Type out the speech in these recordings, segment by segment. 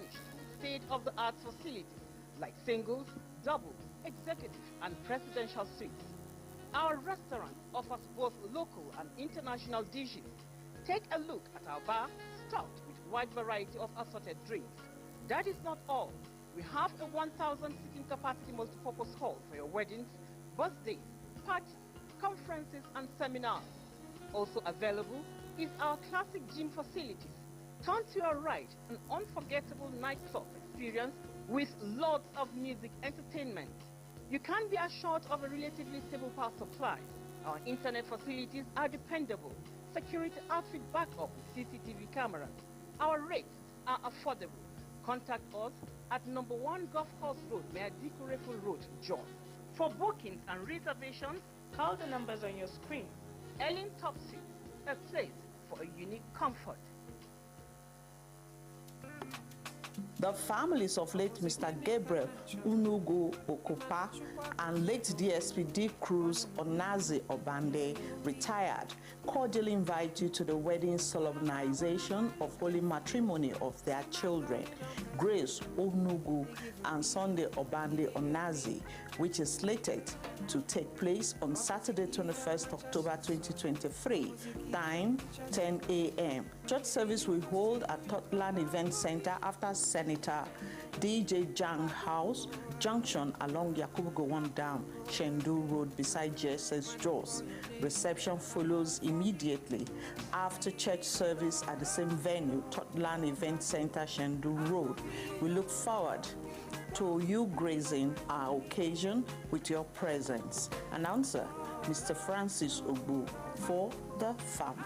furnished with state-of-the-art facilities like singles, doubles, executive, and presidential suites. Our restaurant offers both local and international dishes. Take a look at our bar, stocked with a wide variety of assorted drinks. That is not all. We have a 1,000-seating capacity multipurpose hall for your weddings, birthdays, parties, conferences, and seminars. Also available is our classic gym facilities. Turn to your right, an unforgettable nightclub experience with lots of music entertainment. You can be assured of a relatively stable power supply. Our internet facilities are dependable. Security outfit backup with CCTV cameras. Our rates are affordable. Contact us at number 1 Golf Course Road, Meadikurefu Road, Jos. For bookings and reservations, call the numbers on your screen. Ellen Top Suite, a place for a unique comfort. The families of late Mr. Gabriel Unugo Okupa and late DSP D. Cruz Onazi Obande, retired, cordially invite you to the wedding solemnization of holy matrimony of their children, Grace Unugu and Sunday Obande Onazi, which is slated to take place on Saturday, 21st October 2023, time 10 a.m. Church service will hold at Totland Event Center after Senator DJ Jang House Junction along Yakubu Gowon Dam, Shendu Road beside JSS Jos. Reception follows immediately after church service at the same venue, Totland Event Center, Shendu Road. We look forward to you gracing our occasion with your presence. Announcer, Mr. Francis Ogbu, for the family.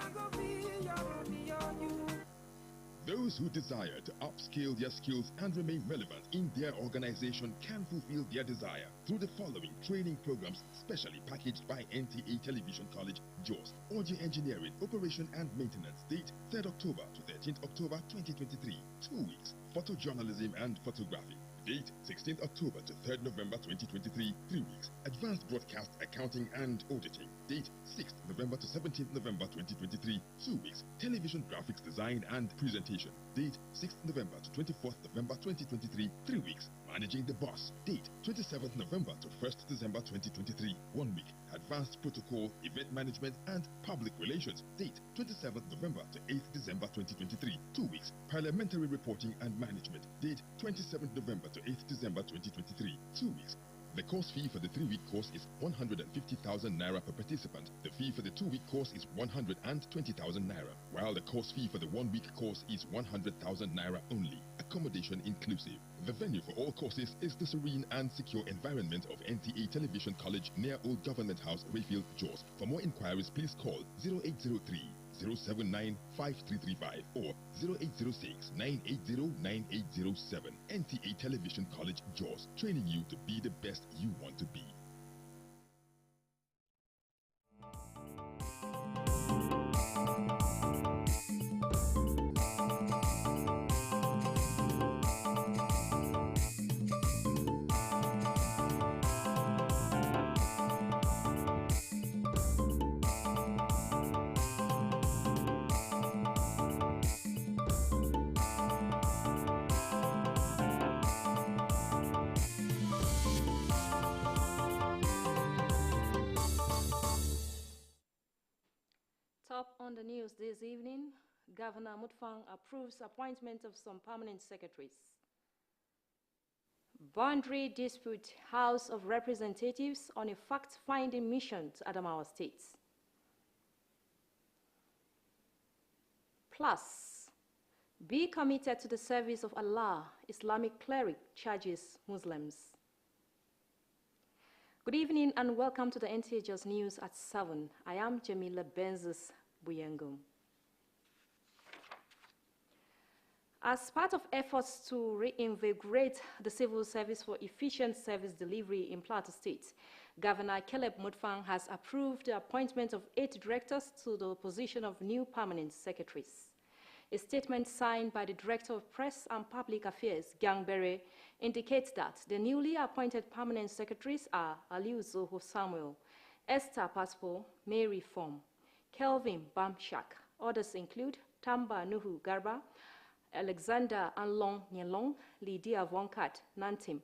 Those who desire to upskill their skills and remain relevant in their organization can fulfill their desire through the following training programs specially packaged by NTA Television College, Jos. Audio Engineering, Operation and Maintenance, date 3rd October to 13th October 2023, 2 weeks. Photojournalism and Photography, date 16th October to 3rd November 2023, 3 weeks. Advanced Broadcast Accounting and Auditing, date 6th November to 17th November 2023, 2 weeks. Television Graphics Design and Presentation, date 6th November to 24th November 2023, 3 weeks. Managing the Boss, date 27th November to 1st December 2023, 1 week. Advanced Protocol, Event Management and Public Relations, date 27th November to 8th December 2023, 2 weeks. Parliamentary Reporting and Management, date 27th November to 8th December 2023, 2 weeks. The course fee for the 3-week course is 150,000 naira per participant. The fee for the 2-week course is 120,000 naira, while the course fee for the 1-week course is 100,000 naira only, accommodation inclusive. The venue for all courses is the serene and secure environment of NTA Television College near Old Government House, Rayfield, Jos. For more inquiries, please call 0803 079 5335 or 0806 980 9807. NTA Television College, Jos, training you to be the best you want to be. Top on the news this evening, Governor Mutfwang approves appointment of some permanent secretaries. Boundary dispute House of Representatives on a fact-finding mission to Adamawa State. Plus, be committed to the service of Allah, Islamic cleric charges Muslims. Good evening and welcome to the Nta Jos News at 7. I am Jamila Benzis Buyengum. As part of efforts to reinvigorate the civil service for efficient service delivery in Plateau State, Governor Caleb Mutfwang has approved the appointment of 8 directors to the position of new permanent secretaries. A statement signed by the Director of Press and Public Affairs, Gang Bere, indicates that the newly appointed permanent secretaries are Aliu Zoho Samuel, Esther Paspo, Mary Form, Kelvin Bamshak. Others include Tamba Nuhu Garba, Alexander Anlong Nyelong, Lydia Vonkat Nantim,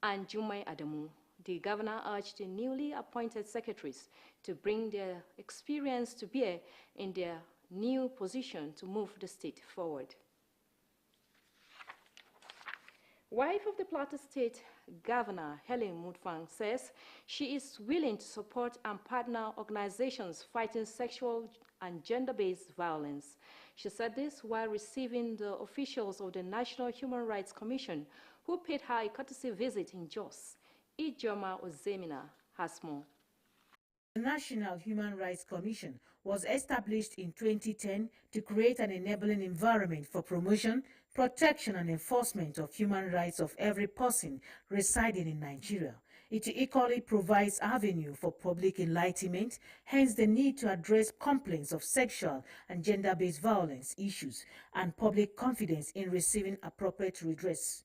and Jumai Adamu. The governor urged the newly appointed secretaries to bring their experience to bear in their new position to move the state forward. Wife of the Plateau State Governor Helen Mutfang says she is willing to support and partner organizations fighting sexual and gender-based violence. She said this while receiving the officials of the National Human Rights Commission who paid her a courtesy visit in Jos. Ijoma Ozemina has more. The National Human Rights Commission was established in 2010 to create an enabling environment for promotion, protection and enforcement of human rights of every person residing in Nigeria. It equally provides avenue for public enlightenment, hence the need to address complaints of sexual and gender-based violence issues and public confidence in receiving appropriate redress.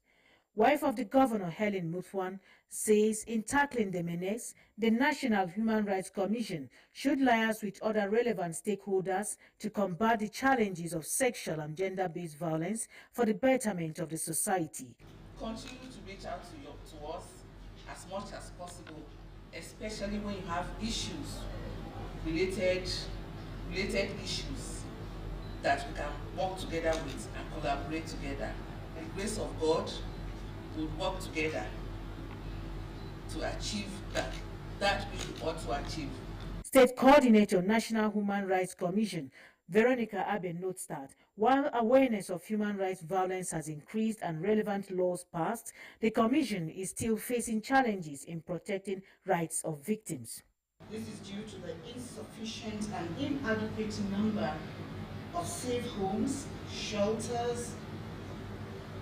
Wife of the governor, Helen Mutfwan, says in tackling the menace, the National Human Rights Commission should liaise with other relevant stakeholders to combat the challenges of sexual and gender-based violence for the betterment of the society. Continue to reach out to us as much as possible, especially when you have issues, related issues that we can work together with and collaborate together. By the grace of God, would work together to achieve that we ought to achieve. State Coordinator, National Human Rights Commission, Veronica Abe notes that while awareness of human rights violence has increased and relevant laws passed, the Commission is still facing challenges in protecting rights of victims. This is due to the insufficient and inadequate number of safe homes, shelters,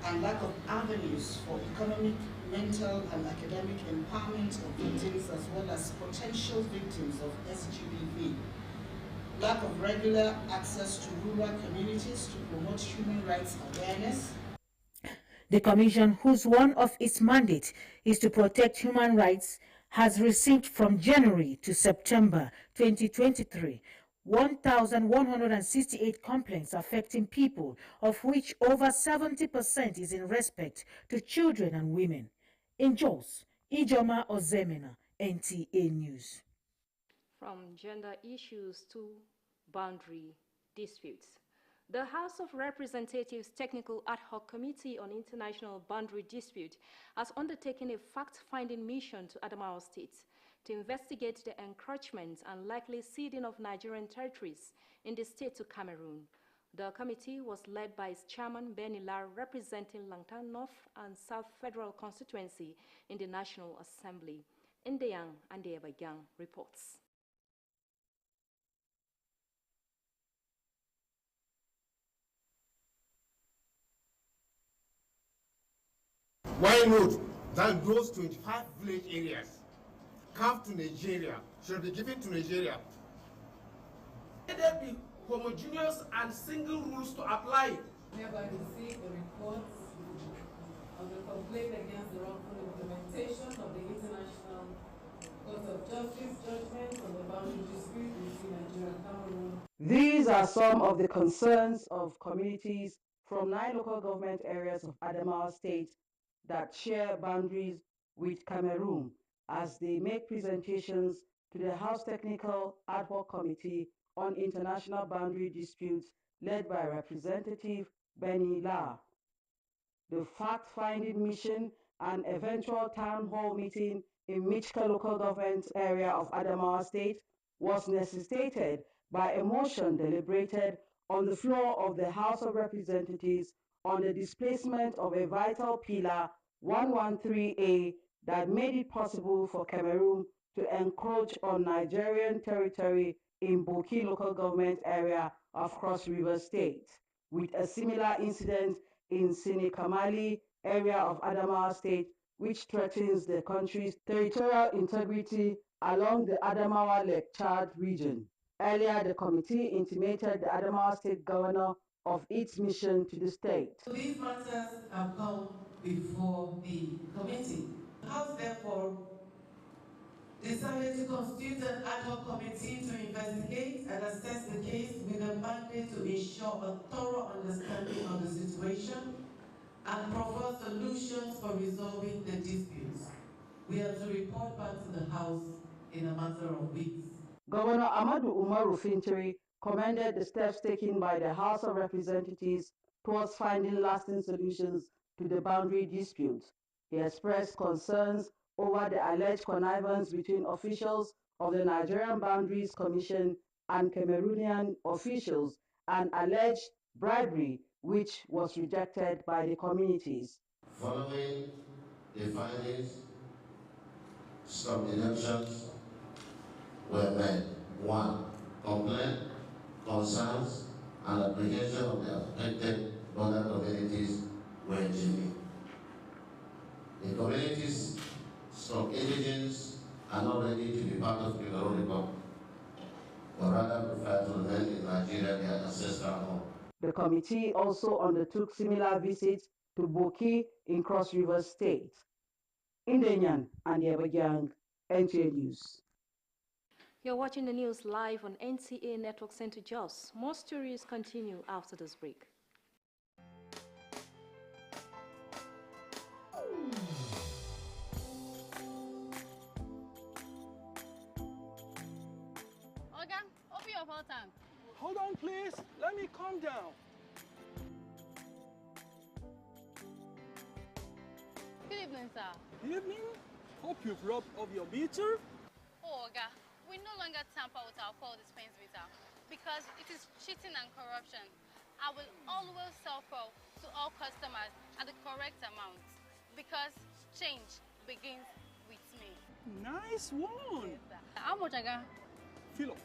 and lack of avenues for economic, mental, and academic empowerment of victims as well as potential victims of SGBV. Lack of regular access to rural communities to promote human rights awareness. The Commission, whose one of its mandates is to protect human rights, has received from January to September 2023 1,168 complaints affecting people, of which over 70% is in respect to children and women. In Jos, Ijoma Ozemina, NTA News. From gender issues to boundary disputes. The House of Representatives Technical Ad Hoc Committee on International Boundary Dispute has undertaken a fact-finding mission to Adamawa State to investigate the encroachment and likely ceding of Nigerian territories in the state to Cameroon. The committee was led by its chairman, Benny Lar, representing Langtan North and South Federal Constituency in the National Assembly. Ndeyang and Debagyang reports. Why not that those 25 village areas come to Nigeria, should be given to Nigeria? Let there be homogeneous and single rules to apply. Hereby receive the reports of the complaint against the wrongful implementation of the International Court of Justice judgment on the boundary dispute between Nigeria and Cameroon. These are some of the concerns of communities from 9 local government areas of Adamawa State that share boundaries with Cameroon as they make presentations to the House Technical Ad Hoc Committee on International Boundary Disputes led by Representative Benny La. The fact-finding mission and eventual town hall meeting in Michka local government area of Adamawa State was necessitated by a motion deliberated on the floor of the House of Representatives on the displacement of a vital pillar 113A that made it possible for Cameroon to encroach on Nigerian territory in Boki local government area of Cross River State, with a similar incident in Sinikamali area of Adamawa State, which threatens the country's territorial integrity along the Adamawa Lake Chad region. Earlier, the committee intimated the Adamawa State governor of its mission to the state. These matters have come before the committee. The House therefore decided to constitute an ad hoc committee to investigate and assess the case with a mandate to ensure a thorough understanding of the situation and propose solutions for resolving the disputes. We are to report back to the House in a matter of weeks. Governor Amadou Umaru Fintiri commended the steps taken by the House of Representatives towards finding lasting solutions to the boundary dispute. He expressed concerns over the alleged connivance between officials of the Nigerian Boundaries Commission and Cameroonian officials and alleged bribery, which was rejected by the communities. Following the findings, some elections were made. 1. Complaint, concerns, and apprehension of the affected border communities were genuine. The communities, some indigents are not ready to be part of Cameroon Republic, but rather prefer to remain in Nigeria, their ancestral home. The committee also undertook similar visits to Boki in Cross River State. Indenyan and Yabajang, Nta News. You're watching the news live on NTA Network Center Jos. More stories continue after this break. Oga, open your water tank. Hold on, please. Let me calm down. Good evening, sir. Good evening. Hope you've rubbed off your meter. Oh, Oga, we no longer tamper with our coal dispense meter because it is cheating and corruption. I will always sell coal to all customers at the correct amount because change begins with me. Nice one. Yes, sir. How much, Oga? Fill up.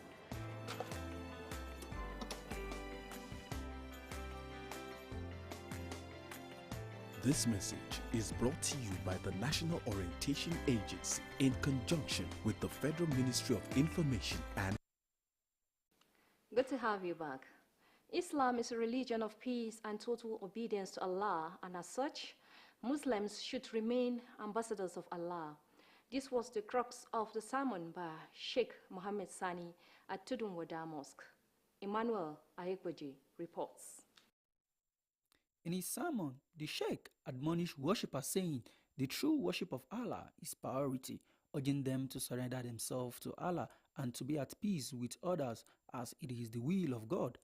This message is brought to you by the National Orientation Agency in conjunction with the Federal Ministry of Information and... Good to have you back. Islam is a religion of peace and total obedience to Allah, and as such, Muslims should remain ambassadors of Allah. This was the crux of the sermon by Sheikh Mohammed Sani at Tudun Wada Mosque. Emmanuel Ayekweji reports. In his sermon, the Sheikh admonished worshippers, saying the true worship of Allah is priority, urging them to surrender themselves to Allah and to be at peace with others as it is the will of God.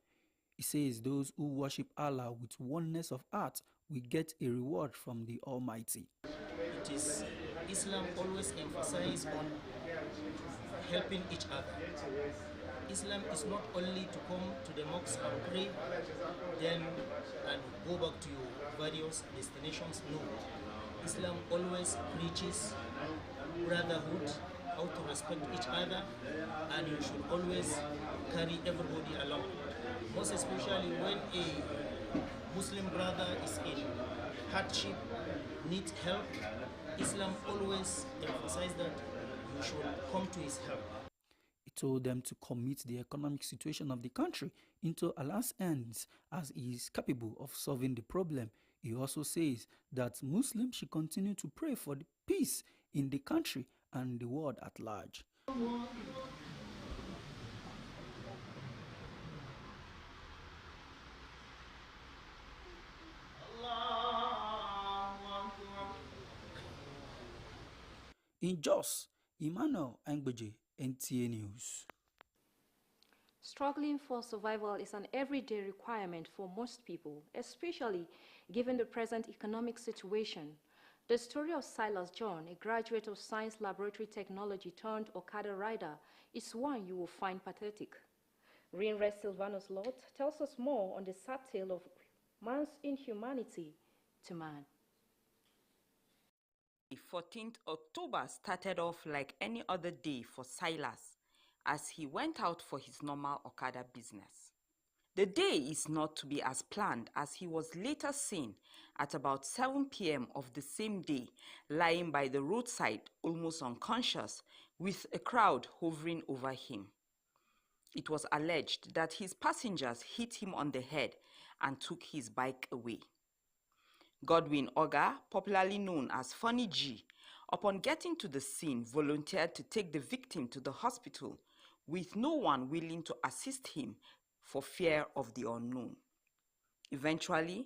He says those who worship Allah with oneness of heart will get a reward from the Almighty. It is Islam always emphasizes on helping each other. Islam is not only to come to the mosque and pray, then and go back to your various destinations. No. Islam always preaches brotherhood, how to respect each other, and you should always carry everybody along. Most especially when a Muslim brother is in hardship, needs help, Islam always emphasizes that you should come to his help. He told them to commit the economic situation of the country into Allah's hands as he is capable of solving the problem. He also says that Muslims should continue to pray for the peace in the country and the world at large. In Jos, Emmanuel Ayekweji, NTA News. Struggling for survival is an everyday requirement for most people, especially given the present economic situation. The story of Silas John, a graduate of Science Laboratory Technology turned Okada rider, is one you will find pathetic. Rinres Silvanus Lot tells us more on the sad tale of man's inhumanity to man. The 14th October started off like any other day for Silas as he went out for his normal Okada business. The day is not to be as planned as he was later seen at about 7 p.m. of the same day lying by the roadside almost unconscious with a crowd hovering over him. It was alleged that his passengers hit him on the head and took his bike away. Godwin Oga, popularly known as Funny G, upon getting to the scene, volunteered to take the victim to the hospital with no one willing to assist him for fear of the unknown. Eventually,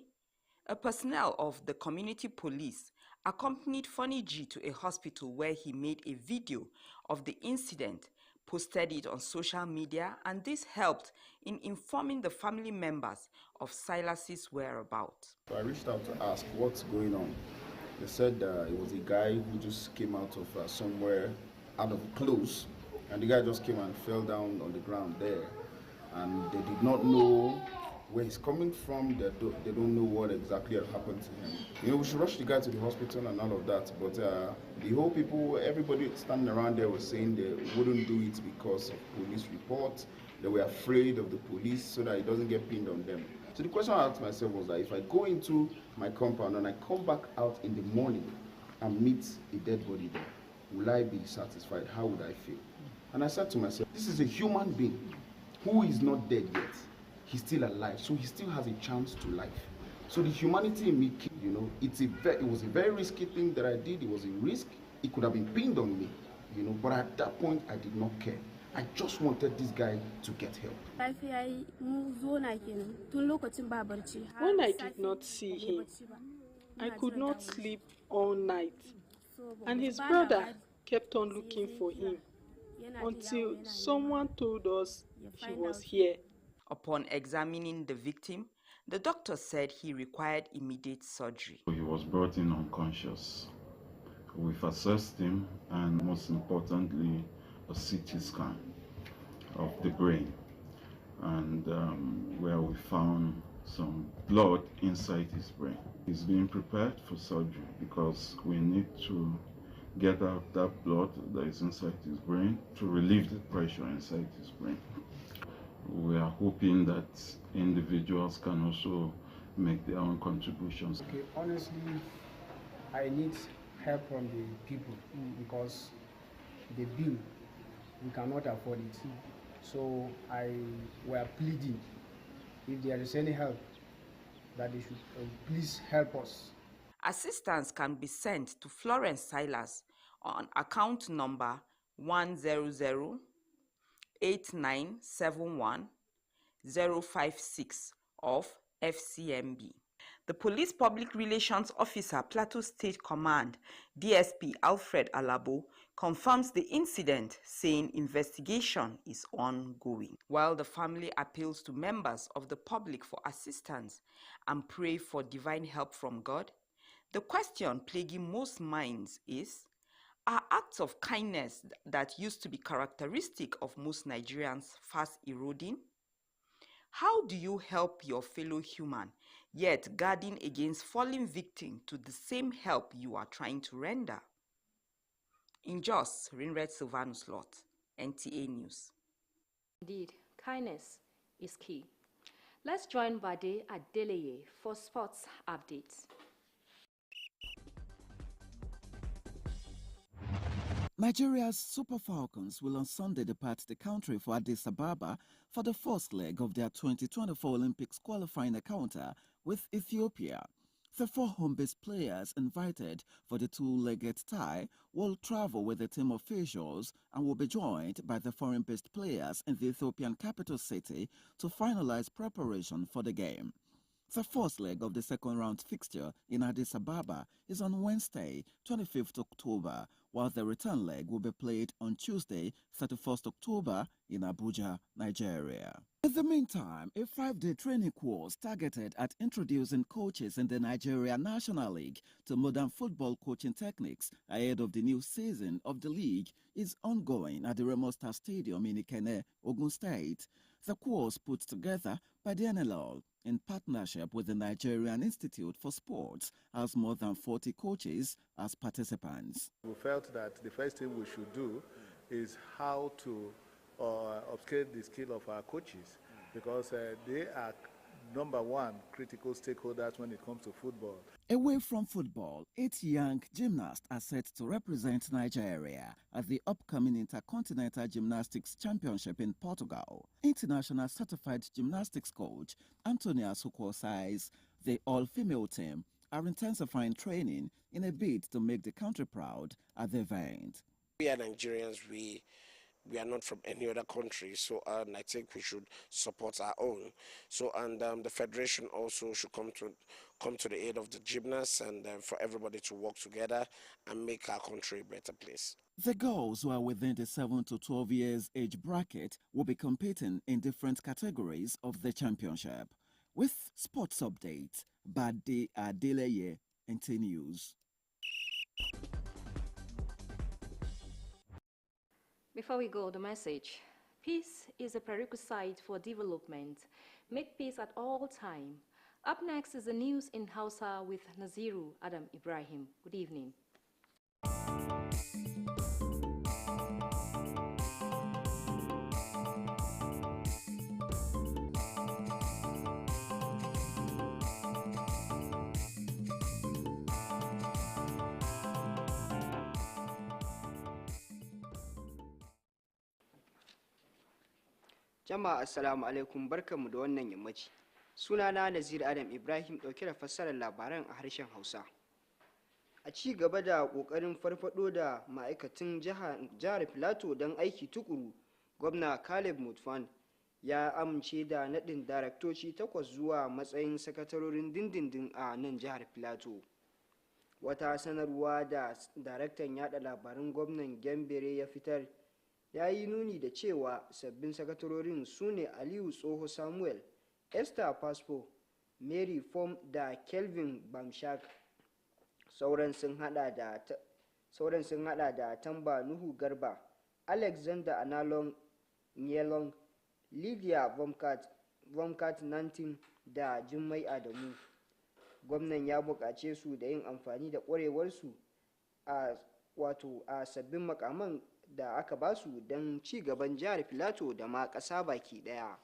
a personnel of the community police accompanied Funny G to a hospital where he made a video of the incident, posted it on social media, and this helped in informing the family members of Silas's whereabouts. So I reached out to ask what's going on. They said it was a guy who just came out of somewhere out of clothes, and the guy just came and fell down on the ground there, and they did not know where he's coming from. They don't know what exactly had happened to him. You know, we should rush the guy to the hospital and all of that, but the whole people, everybody standing around there was saying they wouldn't do it because of police reports. They were afraid of the police so that it doesn't get pinned on them. So the question I asked myself was that if I go into my compound and I come back out in the morning and meet a dead body there, will I be satisfied? How would I feel? And I said to myself, this is a human being who is not dead yet. He's still alive, so he still has a chance to life. So the humanity in me, you know, it was a very risky thing that I did. It was a risk. It could have been pinned on me, you know, but at that point, I did not care. I just wanted this guy to get help. When I did not see him, I could not sleep all night, and his brother kept on looking for him until someone told us he was here. Upon examining the victim, the doctor said he required immediate surgery. He was brought in unconscious. We've assessed him, and most importantly, a CT scan of the brain, and where we found some blood inside his brain. He's being prepared for surgery because we need to get out that blood that is inside his brain to relieve the pressure inside his brain. We are hoping that individuals can also make their own contributions. Okay, honestly, I need help from the people because the bill, we cannot afford it. So we are pleading, if there is any help, that they should please help us. Assistance can be sent to Florence Silas on account number 100-8971-056 of FCMB. The Police Public Relations Officer, Plateau State Command, DSP Alfred Alabo, confirms the incident, saying investigation is ongoing. While the family appeals to members of the public for assistance and pray for divine help from God, the question plaguing most minds is, are acts of kindness that used to be characteristic of most Nigerians fast eroding? How do you help your fellow human, yet guarding against falling victim to the same help you are trying to render? In Jos, Rinred Silvanus Lot, NTA News. Indeed, kindness is key. Let's join Bade Adeleye for sports updates. Nigeria's Super Falcons will on Sunday depart the country for Addis Ababa for the first leg of their 2024 Olympics qualifying encounter with Ethiopia. The 4 home-based players invited for the two-legged tie will travel with a team of officials and will be joined by the foreign-based players in the Ethiopian capital city to finalize preparation for the game. The first leg of the second-round fixture in Addis Ababa is on Wednesday, 25th October, while the return leg will be played on Tuesday, 31st October in Abuja, Nigeria. In the meantime, a 5-day training course targeted at introducing coaches in the Nigeria National League to modern football coaching techniques ahead of the new season of the league is ongoing at the Remo Star Stadium in Ikene, Ogun State. The course put together by the NLL in partnership with the Nigerian Institute for Sports has more than 40 coaches as participants. We felt that the first thing we should do is how to upscale the skill of our coaches, because they are number one critical stakeholders when it comes to football. Away from football, 8 young gymnasts are set to represent Nigeria at the upcoming Intercontinental Gymnastics Championship in Portugal. International certified gymnastics coach Antonia Sukwo says the all-female team are intensifying training in a bid to make the country proud at the event. We are Nigerians, we are not from any other country, so I think we should support our own. So the federation also should come to the aid of the gymnasts and for everybody to work together and make our country a better place. The girls who are within the 7 to 12 years age bracket will be competing in different categories of the championship. With sports updates, Bade Adeleye, Nta News. Before we go, the message. Peace is a prerequisite for development. Make peace at all time. Up next is the news in Hausa with Naziru Adam Ibrahim. Good evening. Jama'a assalamu alaikum, barkanmu da wannan yammaci. Sunana Nazir Adam Ibrahim dauke da fassarar labaran a harshen Hausa. A ci gaba da kokarin farfado da ma'aikatan jihar Filato don aiki tukuru, Gwamna Caleb Mutfwang ya amince da nadin daraktoci 8 zuwa matsayin sakatarorin dindindin a nan jihar Filato. Wata sanarwa da daraktan yada labaran gwamnan Gembere ya fitar ya yi nuni da cewa sabbin sakatarorin su ne Aliyu Tsoho Samuel, Esther Paspo, Mary Fom da Kelvin Bamshak. Sauran sun hada da Tamba Nuhu Garba, Alexander Analong Nyelong, Lydia Vomkat Nantin da Jummai Adamu. Gwamnan ya buƙace su da yin amfani da ƙwarewarsu a sabbin makaman da aka basu don ci gaban jihar Filato da ma ƙasa baki ɗaya.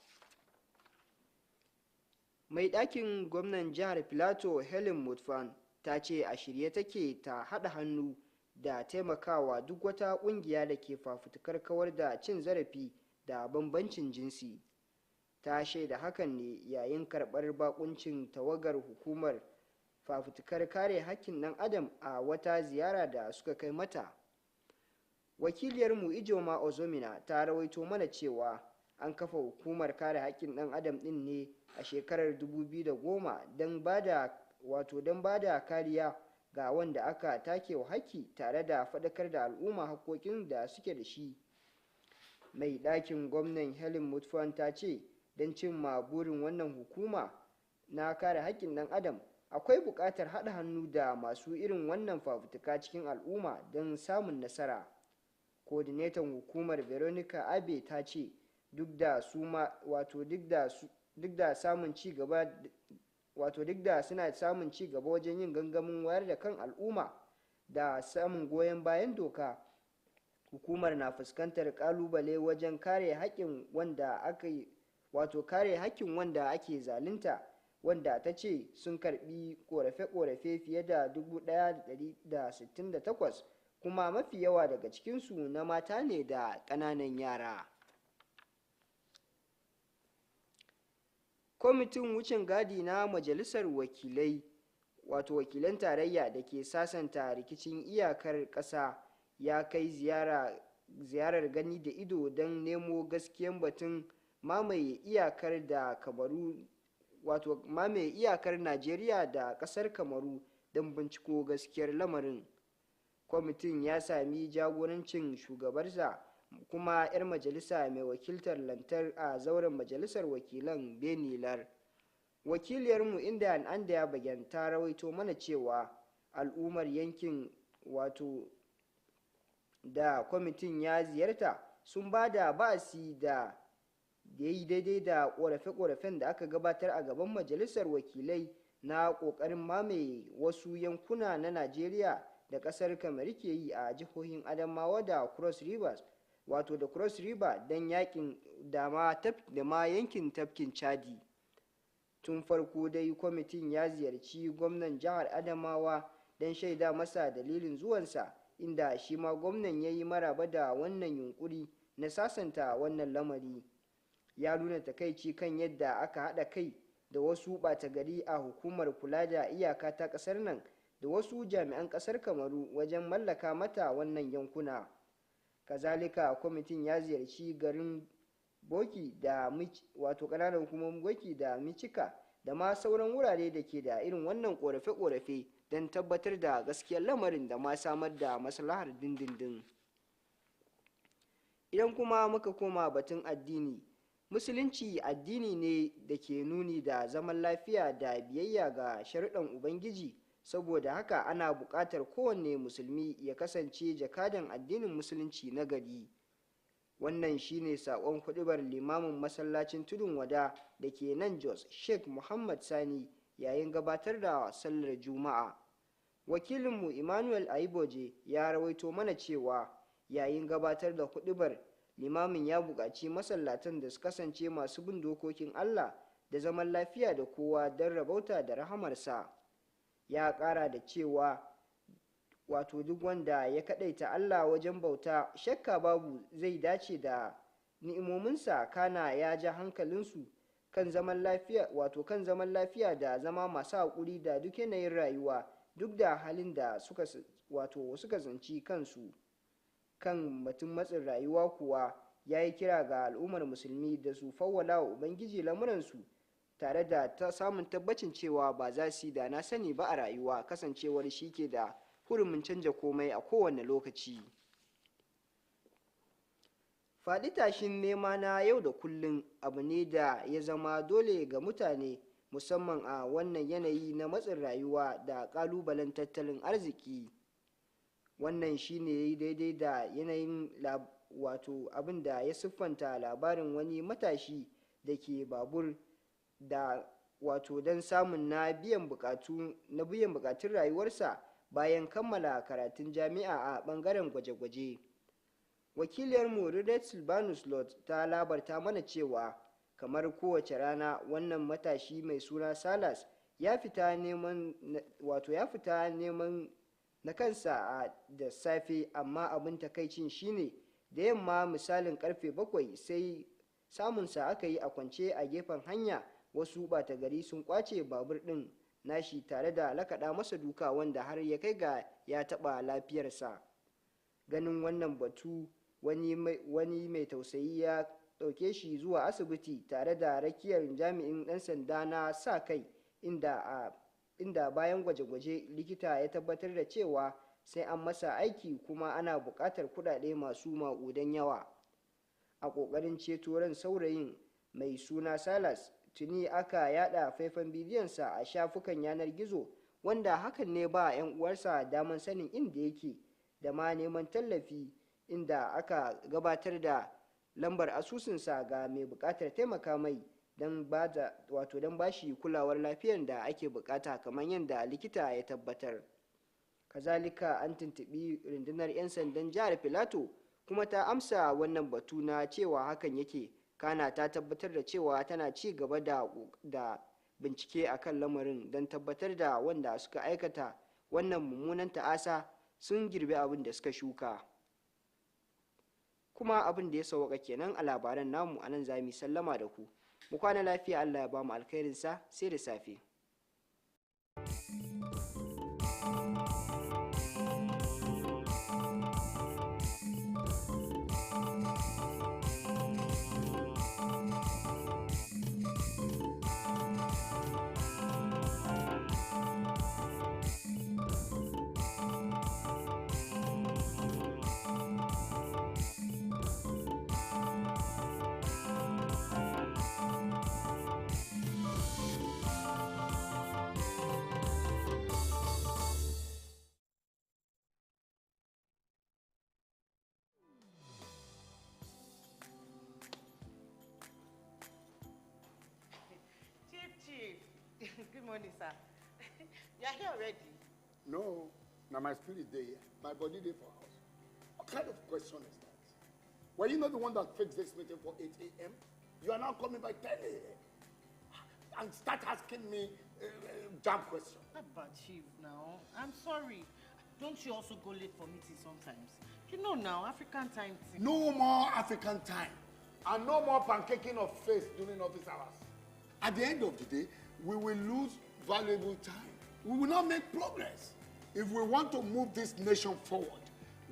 Mai ɗakin gwamnan jihar Filato Helen Mutfwang ta ce a shirye take ta haɗa hannu da taimakawa duk wata ƙungiya da ke fafutukar kawar da cin zarafi da bambancin jinsi. Ta shaida hakan ne yayin karɓar bakuncin tawagar hukumar fafutukar kare hakkin ɗan adam a wata ziyara da suka kai mata. Wakiliyarmu Ijoma Ozomina ta rawaito mana cewa an kafa hukumar kare haƙƙin ɗan adam ɗin ne a shekarar 2010 don ba da kariya ga wanda aka take wa haƙƙi tare da faɗakar da al'umma haƙƙoƙin da suke da shi. Mai ɗakin gwamnan Helen Mutfwang ta ce don cimma burin wannan hukuma na kare haƙƙin ɗan adam akwai buƙatar haɗa hannu da masu irin wannan fafutuka cikin al'umma don samun nasara. Coordinator hukumar Veronica Abe ta ce duk da suna samun ci gaba wajen yin gangamin wayar da kan al'umma da samun goyon bayan doka, hukumar na fuskantar kalubale wajen kare haƙƙin wanda ake zalunta, wanda ta ce sun karbi korafe-korafe fiye da 1,168 kuma mafi yawa daga cikinsu na mata ne da ƙananan yara. Kwamitin wucin gadi na Majalisar Wakilan Tarayya da ke sasanta rikicin iyakar ƙasa ya kai ziyarar gani da ido don nemo gaskiyan batun mamaye iyakar Najeriya da ƙasar Kamaru don binciko gaskiyar lamarin. Kwamitin ya sami jagorancin shugabarsa kuma 'yar majalisa mai wakiltar lantar a zauren majalisar wakilan Benilar. Wakiliyarmu Inda Andaya Bagen ta rawaito mana cewa al'ummar yankin da kwamitin ya ziyarta sun ba da ba'asi da ya yi daidai da ƙorafe-ƙorafen da aka gabatar a gaban majalisar wakilai na ƙoƙarin mamaye wasu yankuna na Najeriya da ƙasar Kamaru ke yi a jihohin Adamawa da Cross River don yakin da ma yankin tafkin Chadi. Tun farko dai kwamitin ya ziyarci gwamnan jihar Adamawa don shaida masa dalilin zuwansa, inda shi ma gwamnan ya yi maraba da wannan yunkuri na sasanta wannan lamari. Ya nuna takaici kan yadda aka haɗa kai da wasu ɓata gari a hukumar kula da iyaka ta ƙasar nan da wasu jami'an ƙasar Kamaru wajen mallaka mata wannan yankuna. Kazalika kwamitin ya ziyarci garin Boki da wato ƙananan hukumomin Boki da Micika da ma sauran wurare da ke da irin wannan ƙorafe-ƙorafe don tabbatar da gaskiyar lamarin da ma samar da maslahar dindindin. Idan kuma muka koma batun addini, Musulunci addini ne da ke nuni da zaman lafiya da biyayya ga sharuɗan Ubangiji, saboda haka ana buƙatar kowanne musulmi ya kasance jakadan addinin Musulunci na gari. Wannan shine saƙon huɗubar limamin masallacin tudun wada da ke nan Jos, Sheikh Muhammad Sani, yayin gabatar da sallar Juma'a. Wakilinmu Emmanuel Aiboje ya rawaito mana cewa yayin gabatar da huɗubar, limamin ya buƙaci masallatan da su kasance masu bin dokokin Allah da zaman lafiya da kowa don rabauta da rahamarsa. Ya ƙara da cewa wato duk wanda ya kaɗaita Allah wajen bauta, shakka babu zai dace da ni'imominsa, kana ya ja hankalinsu kan zaman lafiya da zama masu haƙuri da duk yanayin rayuwa, duk da halin da suka zanci kansu. Kan batun matsin rayuwa kuwa ya yi kira ga al'ummar musulmi da su fawwala wa Ubangiji lamuransu, tare da samun tabbacin cewa ba za su yi da na sani ba a rayuwa, kasancewar shi ke da hurumin canja komai a kowane lokaci. Faɗi tashin nema na yau da kullum abu ne da ya zama dole ga mutane, musamman a wannan yanayi na matsin rayuwa da ƙalubalen tattalin arziki. Wannan shine yayi daidai da yanayin abin da ya siffanta labarin wani matashi da ke babur da don samun na biyan bukatun rayuwarsa bayan kammala karatun jami'a a bangaren gwaje-gwaje. Wakiliyarmu Rudet Silvanus Lot ta labarta mana cewa kamar kowace rana, wannan matashi mai suna Salas ya fita neman na kansa da safe, amma abin takaicin shine da yamma misalin karfe 7 sai samunsa aka yi a kwance a gefen hanya. Wasu ɓata gari sun kwace babur ɗin nashi tare da lakaɗa masa duka, wanda har ya kai ga ya taɓa lafiyarsa. Ganin wannan batu, wani mai tausayi ya ɗauke shi zuwa asibiti tare da rakiyar jami'in ɗan sanda na sa kai, inda bayan gwaje-gwaje likita ya tabbatar da cewa sai an masa aiki kuma ana buƙatar kuɗaɗe masu maƙudan yawa. A ƙoƙarin ceto ran saurayin mai suna Salas, tuni aka yada faifan bidiyonsa a shafukan yanar gizo, wanda hakan ne ba 'yan uwarsa daman sanin inda yake da ma neman tallafi, inda aka gabatar da lambar asusunsa ga mai buƙatar taimaka mai don ba shi kulawar lafiyar da ake buƙata kamar yadda likita ya tabbatar. Kazalika an tuntuɓi rundunar 'yan sandan jihar Filato kuma ta amsa wannan batu na cewa hakan yake, kana ta tabbatar da cewa tana ci gaba da bincike a kan lamarin don tabbatar da wanda suka aikata wannan mummunan ta'asa sun girbi abin da suka shuka. Kuma abin da ya sauka kenan a labaran namu, a nan za mu sallama da ku. Mu kwana lafiya, Allah ya ba mu alkhairinsa, sai da safe. Good morning, sir. You are here already? No. Now my spirit day, my body day for house. What kind of question is that? Were you not the one that fixed this meeting for 8 a.m.? You are now coming by 10 a.m. and start asking me jam questions. But Chief, now, I'm sorry. Don't you also go late for meetings sometimes? You know now, African time. No more African time. And no more pancaking of face during office hours. At the end of the day, we will lose valuable time. We will not make progress. If we want to move this nation forward,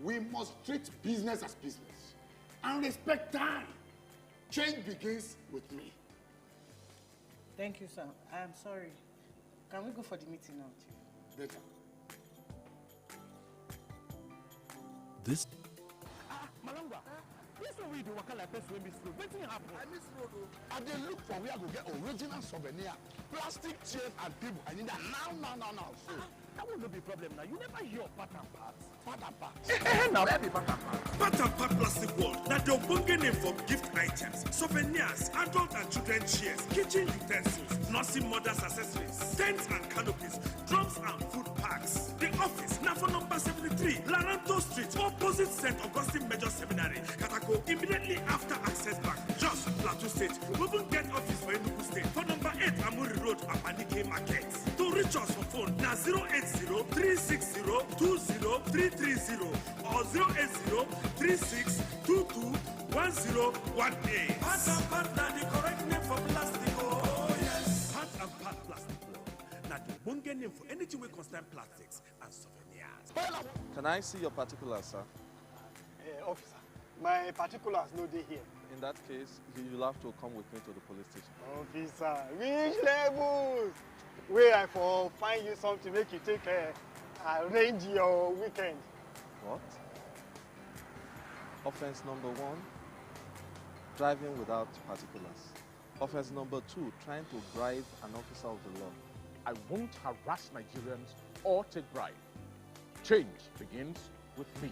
we must treat business as business and respect time. Change begins with me. Thank you, sir. I am sorry. Can we go for the meeting now, Chief? Later. This Malangwa, this one we do waka like person wey miss road. Wetin happen? I miss road o. I dey look for where I go get original souvenir, plastic chairs and table. I need that now. So that will not be problem now. You never hear of part and parts. Part and parts. Now where be part and parts? Part and part plastic world. Now the ogbonge name for gift items, souvenirs, adult and children chairs, kitchen utensils, nursing mothers accessories, tents and canopies, drums and food packs. The office now for number 73, Laranto Street, opposite St. Augustine Major Seminary, Katako, immediately after Access Bank, Jos, Plateau State. We will get office for Enugu State for number 8 Amuri Road, Apanike Market. To reach us for phone now 080-360-20330 or 080-3622-1018. Part and part now the correct name for plastic. Oh yes. Part and part plastic. Now the bunge name for anything we concern plastics and souvenirs. Can I see your particulars, sir? Officer, my particulars no dey here. In that case, you'll have to come with me to the police station. Officer, which levels? Where I for find you something make you take arrange your weekend. What? Offense number 1, driving without particulars. Offense number 2, trying to bribe an officer of the law. I won't harass Nigerians or take bribe. Change begins with me.